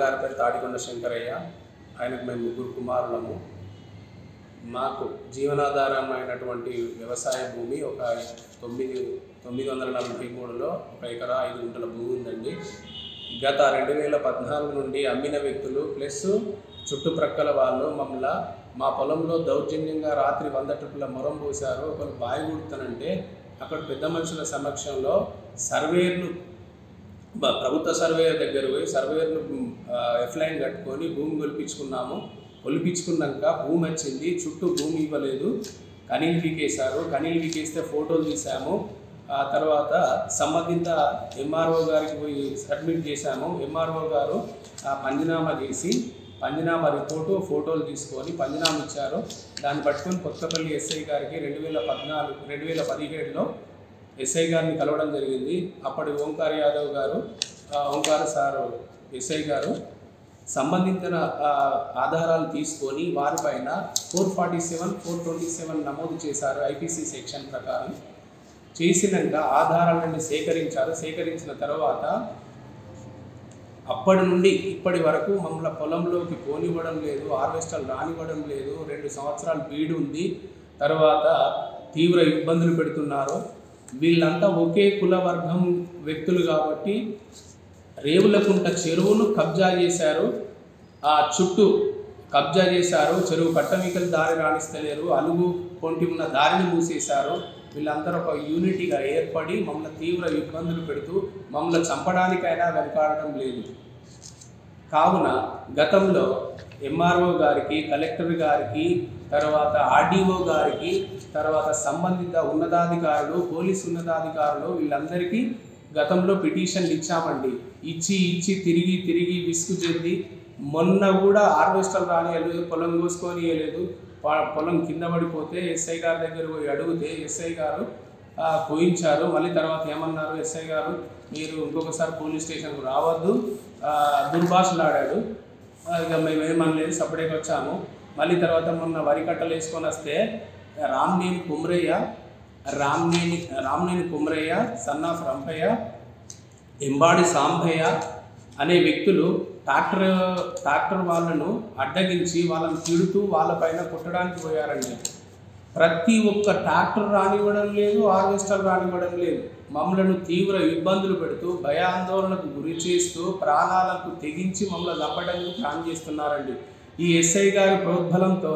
గారి పేరు తాడికొండ శంకరయ్య. ఆయనకు మేము ముగ్గురు కుమారులము. మాకు జీవనాధారమైనటువంటి వ్యవసాయ భూమి ఒక 943లో 1 ఎకరా 5 గుంటల భూమి ఉందండి. గత 2014 నుండి అమ్మిన వ్యక్తులు ప్లస్ చుట్టుప్రక్కల వాళ్ళు మమ్మల్ని మా పొలంలో దౌర్జన్యంగా రాత్రి 100 ట్రిప్పుల మొరం పోశారు. ఒకరు బావి గుర్తనంటే అక్కడ పెద్ద మనుషుల సమక్షంలో సర్వేర్ను ప్రభుత్వ సర్వేయర్ దగ్గర పోయి సర్వేయర్ను ఎఫ్లైన్ కట్టుకొని భూమి కొలిపించుకున్నాక భూమి వచ్చింది. చుట్టూ భూమి ఇవ్వలేదు, కనీలు వీకేశారు. కనీలు వీకేస్తే ఫోటోలు తీసాము. ఆ తర్వాత సంబంధిత ఎంఆర్ఓ గారికి పోయి సబ్మిట్ చేశాము. ఎంఆర్ఓ గారు పంచనామా చేసి పంచనామా రిపోర్టు ఫోటోలు తీసుకొని పంచనామా ఇచ్చారు. దాన్ని పట్టుకొని కొత్తపల్లి ఎస్ఐ గారికి 2017లో ఎస్ఐ గారిని కలవడం జరిగింది. అప్పటి ఓంకార్ యాదవ్ గారు, ఓంకార్ సారు ఎస్ఐ గారు సంబంధిత ఆధారాలు తీసుకొని వారిపైన 447, 427 నమోదు చేశారు. ఐపీసీ సెక్షన్ ప్రకారం చేసినాక ఆధారాలను సేకరించారు. సేకరించిన తర్వాత అప్పటి నుండి ఇప్పటి వరకు మమ్మల్ని పొలంలోకి పోనివ్వడం లేదు, హార్వెస్టర్లు రానివ్వడం లేదు. 2 సంవత్సరాలు బీడు ఉంది. తర్వాత తీవ్ర ఇబ్బందులు పెడుతున్నారు. వీళ్ళంతా ఒకే కుల వర్గం వ్యక్తులు కాబట్టి రేవులకుంట చెరువును కబ్జా చేశారు. ఆ చుట్టూ కబ్జా చేశారు. చెరువు కట్టమికలు దారి రాణిస్తలేరు. అలుగు కొంటి ఉన్న దారిని మూసేశారు. వీళ్ళందరూ ఒక యూనిటీగా ఏర్పడి మమ్మల్ని తీవ్ర ఇబ్బందులు పెడుతూ మమ్మల్ని చంపడానికైనా వెనకాడడం లేదు. కావున గతంలో ఎంఆర్ఓ గారికి, కలెక్టర్ గారికి, తర్వాత ఆర్డీఓ గారికి, తర్వాత సంబంధిత ఉన్నతాధికారులు, పోలీసు ఉన్నతాధికారులు వీళ్ళందరికీ గతంలో పిటిషన్లు ఇచ్చామండి. ఇచ్చి తిరిగి విసుగు చెంది మొన్న కూడా హార్వెస్టర్లు రానియలేదు, పొలం కోసుకొని ఇవ్వలేదు. పొలం కింద పడిపోతే ఎస్ఐ గారి దగ్గర పోయి అడిగితే ఎస్ఐ గారు పోయించారు. మళ్ళీ తర్వాత ఏమన్నారు ఎస్ఐ గారు, మీరు ఇంకొకసారి పోలీస్ స్టేషన్కు రావద్దు, దుర్భాషలాడాడు. ఇక మేము ఏమనలేదు, సపరేట్గా వచ్చాము. మళ్ళీ తర్వాత మొన్న వరి కట్టలు వేసుకొని వస్తే రామ్నేని కుమ్రయ్య, సన్ ఆఫ్ రంపయ్య, ఎంబాడి సాంబయ్య అనే వ్యక్తులు ట్రాక్టర్ వాళ్ళను అడ్డగించి వాళ్ళని తిడుతూ వాళ్ళపైన కొట్టడానికి పోయారండి. ప్రతి ఒక్క ట్రాక్టర్ రానివ్వడం లేదు, హార్వెస్టర్ రానివ్వడం లేదు. మమ్మలను తీవ్ర ఇబ్బందులు పెడుతూ భయాందోళనకు గురి చేస్తూ ప్రాణాలకు తెగించి మమ్మల్ని చంపడానికి ప్లాన్ చేస్తున్నారండి. ఈ ఎస్ఐ గారి ప్రోద్బలంతో,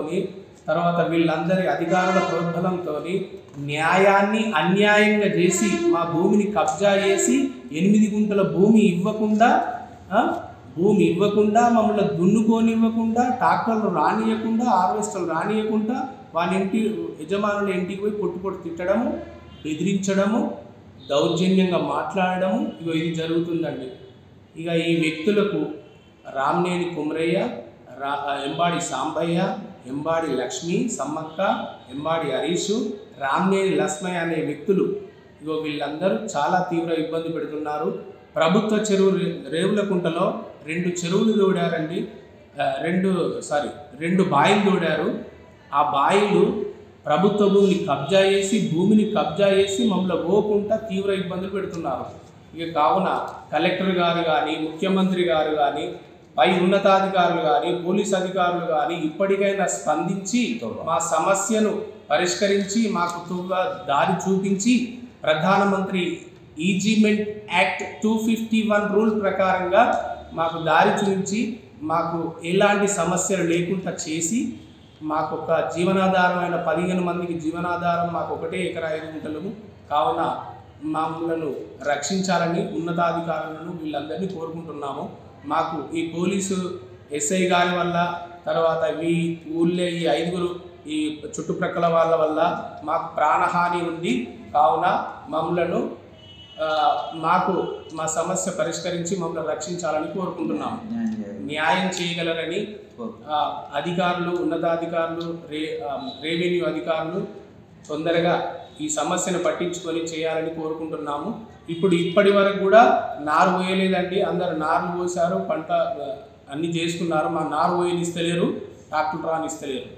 తర్వాత వీళ్ళందరి అధికారుల ప్రోద్బలంతో న్యాయాన్ని అన్యాయంగా చేసి మా భూమిని కబ్జా చేసి 8 గుంటల భూమి ఇవ్వకుండా మమ్మల్ని దున్నుకోనివ్వకుండా, ట్రాక్టర్లు రానియకుండా, హార్వెస్టర్లు రానియకుండా వాళ్ళ యజమానుల ఇంటికి పోయి పొట్టు తిట్టడము, బెదిరించడము, దౌర్జన్యంగా మాట్లాడడము ఇది జరుగుతుందండి. ఇక ఈ వ్యక్తులకు రామ్నేని కుమ్రయ్య, ఎంబాడి సాంబయ్య, ఎంబాడి లక్ష్మి సమ్మక్క, ఎంబాడి హరీషు, రామ్నేని లక్ష్మయ్య అనే వ్యక్తులు వీళ్ళందరూ చాలా తీవ్ర ఇబ్బంది పెడుతున్నారు. ప్రభుత్వ చెరువు రేవులకుంటలో 2 చెరువులు తోడారండి. 2 బాయిలు తోడారు. ఆ బాయిలు ప్రభుత్వ భూమిని కబ్జా చేసి మమ్మల్ని పోకుండా తీవ్ర ఇబ్బందులు పెడుతున్నారు. ఇక కావున కలెక్టర్ గారు కానీ, ముఖ్యమంత్రి గారు కానీ, పై ఉన్నతాధికారులు కానీ, పోలీస్ అధికారులు కానీ ఇప్పటికైనా స్పందించి మా సమస్యను పరిష్కరించి మాకు దారి చూపించి ప్రధానమంత్రి ఈజీమెంట్ యాక్ట్ 251 రూల్ ప్రకారంగా మాకు దారి చూపించి మాకు ఎలాంటి సమస్యలు లేకుండా చేసి మాకు ఒక జీవనాధారమైన 15 మందికి జీవనాధారం, మాకు 1 ఎకరా 5 గుంటలు. కావున మమ్మల్ని రక్షించాలని ఉన్నతాధికారులను వీళ్ళందరినీ కోరుకుంటున్నాము. మాకు ఈ పోలీసు ఎస్ఐ గారి వల్ల, తర్వాత ఈ ఊళ్ళో ఈ 5 ఈ చుట్టుప్రక్కల వాళ్ళ వల్ల మాకు ప్రాణహాని ఉంది. కావున మా సమస్య పరిష్కరించి మమ్మల్ని రక్షించాలని కోరుకుంటున్నాము. న్యాయం చేయగలరని అధికారులు, ఉన్నతాధికారులు, రెవెన్యూ అధికారులు తొందరగా ఈ సమస్యను పట్టించుకొని చేయాలని కోరుకుంటున్నాము. ఇప్పటి వరకు కూడా నారు పోయలేదండి. అందరు నార్లు పోసారు, పంట అన్నీ చేసుకున్నారు. మా నారు పోయనిస్తలేరు, ట్రాక్టర్ రానిస్తలేరు.